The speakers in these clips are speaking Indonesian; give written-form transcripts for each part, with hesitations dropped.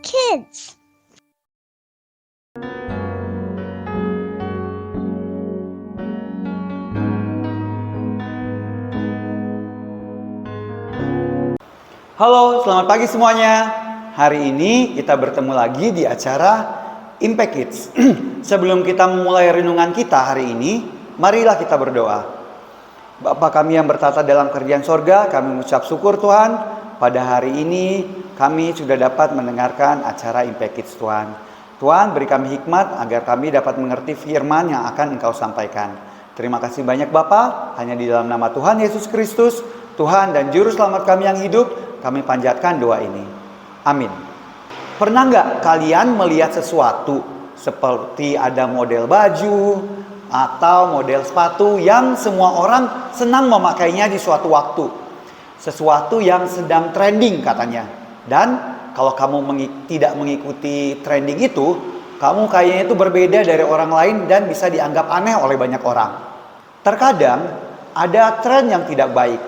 Kids. Halo, selamat pagi semuanya. Hari ini kita bertemu lagi di acara Impact Kids. Sebelum kita memulai renungan kita hari ini, marilah kita berdoa. Bapa kami yang bertata dalam kerajaan sorga, kami mengucap syukur Tuhan. Pada hari ini kami sudah dapat mendengarkan acara Impact Kids Tuhan. Tuhan beri kami hikmat agar kami dapat mengerti firman yang akan Engkau sampaikan. Terima kasih banyak Bapa, hanya di dalam nama Tuhan Yesus Kristus, Tuhan dan Juru Selamat kami yang hidup, kami panjatkan doa ini. Amin. Pernah nggak kalian melihat sesuatu seperti ada model baju atau model sepatu yang semua orang senang memakainya di suatu waktu? Sesuatu yang sedang trending katanya. Dan kalau kamu tidak mengikuti trending itu, kamu kayaknya itu berbeda dari orang lain dan bisa dianggap aneh oleh banyak orang. Terkadang ada tren yang tidak baik,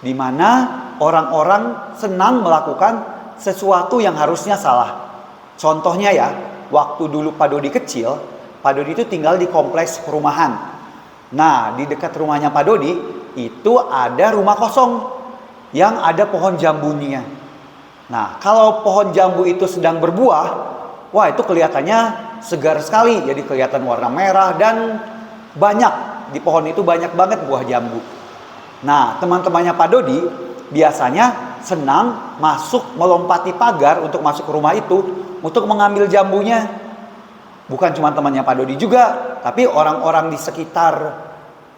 di mana orang-orang senang melakukan sesuatu yang harusnya salah. Contohnya ya, waktu dulu Pak Dodi kecil, Pak Dodi itu tinggal di kompleks perumahan. Nah, di dekat rumahnya Pak Dodi itu ada rumah kosong yang ada pohon jambunya. Nah, kalau pohon jambu itu sedang berbuah, wah itu kelihatannya segar sekali. Jadi kelihatan warna merah dan banyak, di pohon itu banyak banget buah jambu. Nah, teman-temannya Pak Dodi biasanya senang masuk melompati pagar untuk masuk ke rumah itu untuk mengambil jambunya. Bukan cuma temannya Pak Dodi juga, tapi orang-orang di sekitar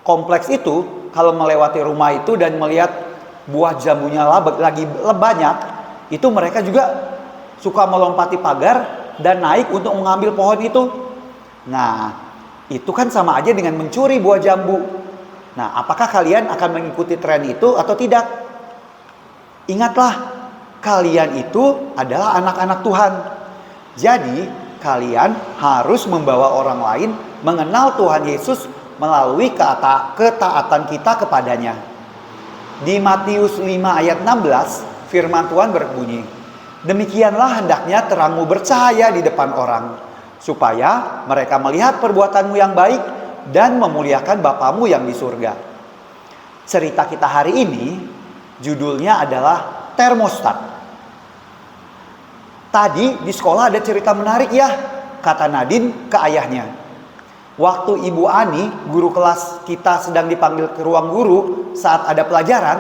kompleks itu kalau melewati rumah itu dan melihat buah jambunya lagi banyak, itu mereka juga suka melompati pagar dan naik untuk mengambil pohon itu. Nah, itu kan sama aja dengan mencuri buah jambu. Nah, apakah kalian akan mengikuti tren itu atau tidak? Ingatlah, kalian itu adalah anak-anak Tuhan. Jadi, kalian harus membawa orang lain mengenal Tuhan Yesus melalui ketaatan kita kepadanya. Di Matius 5 ayat 16, firman Tuhan berbunyi, "Demikianlah hendaknya terangmu bercahaya di depan orang, supaya mereka melihat perbuatanmu yang baik dan memuliakan Bapamu yang di surga." Cerita kita hari ini judulnya adalah termostat. Tadi di sekolah ada cerita menarik ya, kata Nadine ke ayahnya. Waktu Ibu Ani, guru kelas kita sedang dipanggil ke ruang guru saat ada pelajaran,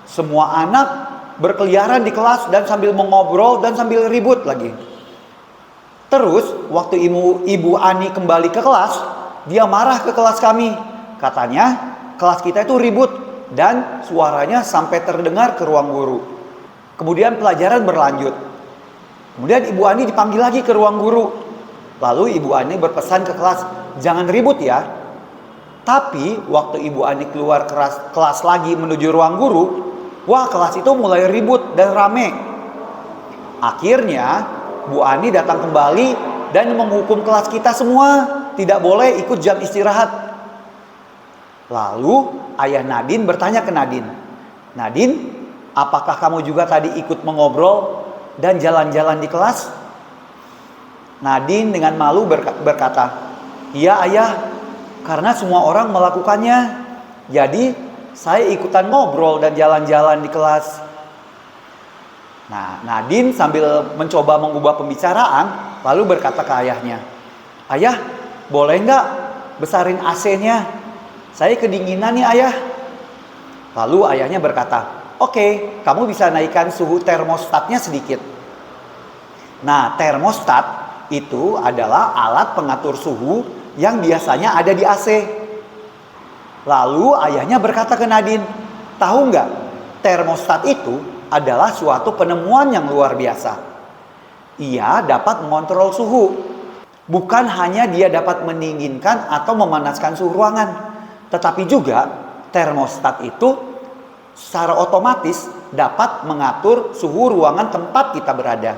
semua anak berkeliaran di kelas dan sambil mengobrol dan sambil ribut lagi. Terus waktu Ibu Ani kembali ke kelas, dia marah ke kelas kami. Katanya kelas kita itu ribut dan suaranya sampai terdengar ke ruang guru. Kemudian pelajaran berlanjut. Kemudian Ibu Ani dipanggil lagi ke ruang guru. Lalu Ibu Ani berpesan ke kelas, jangan ribut ya. Tapi waktu Ibu Ani keluar kelas lagi menuju ruang guru, wah kelas itu mulai ribut dan rame. Akhirnya Bu Ani datang kembali dan menghukum kelas kita semua tidak boleh ikut jam istirahat. Lalu ayah Nadine bertanya ke Nadine, "Nadine, apakah kamu juga tadi ikut mengobrol dan jalan-jalan di kelas?" Nadine dengan malu berkata, "Iya ayah, karena semua orang melakukannya. Jadi saya ikutan ngobrol dan jalan-jalan di kelas." Nah, Nadine sambil mencoba mengubah pembicaraan lalu berkata ke ayahnya, "Ayah, boleh nggak besarin AC-nya? Saya kedinginan nih ayah." Lalu ayahnya berkata, "Oke, kamu bisa naikkan suhu termostatnya sedikit." Nah, termostat itu adalah alat pengatur suhu yang biasanya ada di AC. Lalu ayahnya berkata ke Nadine, "Tahu nggak, termostat itu adalah suatu penemuan yang luar biasa. Ia dapat mengontrol suhu. Bukan hanya dia dapat mendinginkan atau memanaskan suhu ruangan, tetapi juga termostat itu secara otomatis dapat mengatur suhu ruangan tempat kita berada.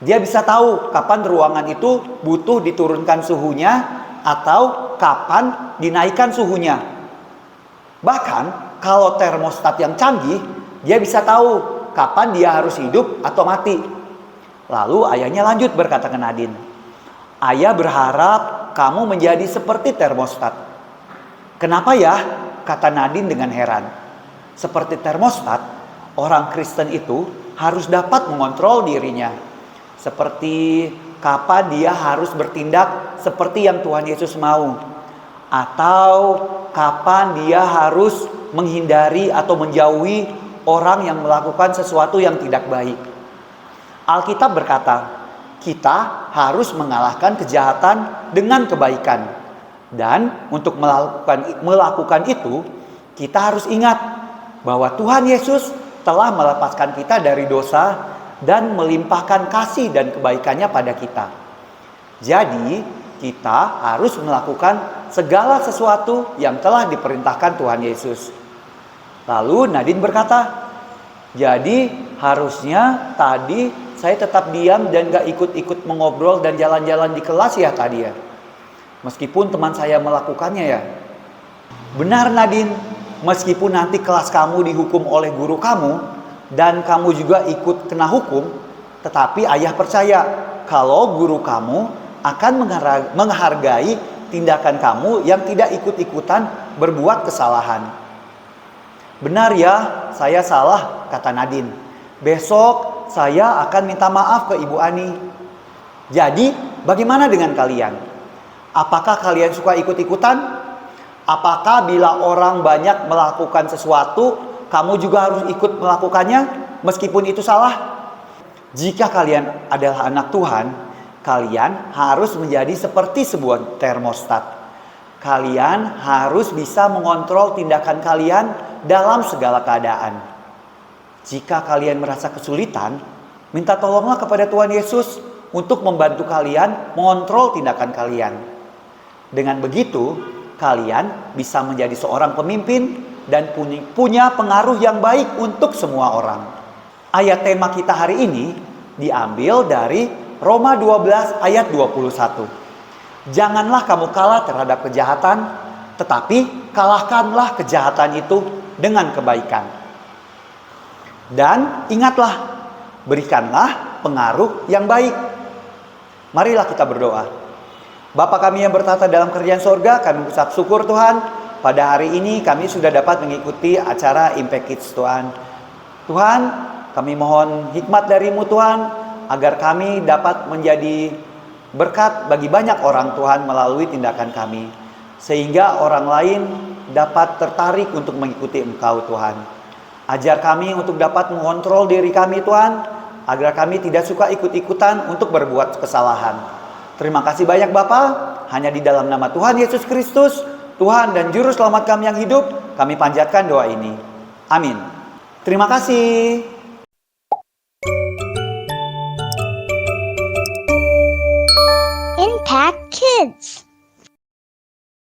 Dia bisa tahu kapan ruangan itu butuh diturunkan suhunya atau kapan dinaikkan suhunya. Bahkan kalau termostat yang canggih, dia bisa tahu kapan dia harus hidup atau mati. Lalu ayahnya lanjut berkata ke Nadine, "Ayah berharap kamu menjadi seperti termostat." "Kenapa ya?" kata Nadine dengan heran. Seperti termostat, orang Kristen itu harus dapat mengontrol dirinya. Seperti kapan dia harus bertindak seperti yang Tuhan Yesus mau. Atau kapan dia harus menghindari atau menjauhi orang yang melakukan sesuatu yang tidak baik. Alkitab berkata, kita harus mengalahkan kejahatan dengan kebaikan. Dan untuk melakukan itu, kita harus ingat bahwa Tuhan Yesus telah melepaskan kita dari dosa dan melimpahkan kasih dan kebaikannya pada kita. Jadi, kita harus melakukan segala sesuatu yang telah diperintahkan Tuhan Yesus. Lalu Nadine berkata, "Jadi harusnya tadi saya tetap diam dan gak ikut-ikut mengobrol dan jalan-jalan di kelas ya tadi ya. Meskipun teman saya melakukannya ya." "Benar Nadine, meskipun nanti kelas kamu dihukum oleh guru kamu dan kamu juga ikut kena hukum, tetapi ayah percaya kalau guru kamu akan menghargai tindakan kamu yang tidak ikut-ikutan berbuat kesalahan." "Benar ya, saya salah," kata Nadine. "Besok saya akan minta maaf ke Ibu Ani." Jadi, bagaimana dengan kalian? Apakah kalian suka ikut-ikutan? Apakah bila orang banyak melakukan sesuatu, kamu juga harus ikut melakukannya meskipun itu salah? Jika kalian adalah anak Tuhan, kalian harus menjadi seperti sebuah termostat. Kalian harus bisa mengontrol tindakan kalian dalam segala keadaan. Jika kalian merasa kesulitan, minta tolonglah kepada Tuhan Yesus untuk membantu kalian mengontrol tindakan kalian. Dengan begitu, kalian bisa menjadi seorang pemimpin dan punya pengaruh yang baik untuk semua orang. Ayat tema kita hari ini diambil dari Roma 12 ayat 21. "Janganlah kamu kalah terhadap kejahatan, tetapi kalahkanlah kejahatan itu dengan kebaikan. Dan ingatlah, berikanlah pengaruh yang baik." Marilah kita berdoa. Bapa kami yang bertata dalam kerajaan sorga, kami mengucap syukur Tuhan. Pada hari ini kami sudah dapat mengikuti acara Impact Kids Tuhan. Tuhan, kami mohon hikmat dari-Mu Tuhan, agar kami dapat menjadi berkat bagi banyak orang Tuhan melalui tindakan kami. Sehingga orang lain dapat tertarik untuk mengikuti Engkau Tuhan. Ajar kami untuk dapat mengontrol diri kami Tuhan, agar kami tidak suka ikut-ikutan untuk berbuat kesalahan. Terima kasih banyak Bapa, hanya di dalam nama Tuhan Yesus Kristus, Tuhan dan Juru Selamat kami yang hidup, kami panjatkan doa ini. Amin. Terima kasih. Impact Kids.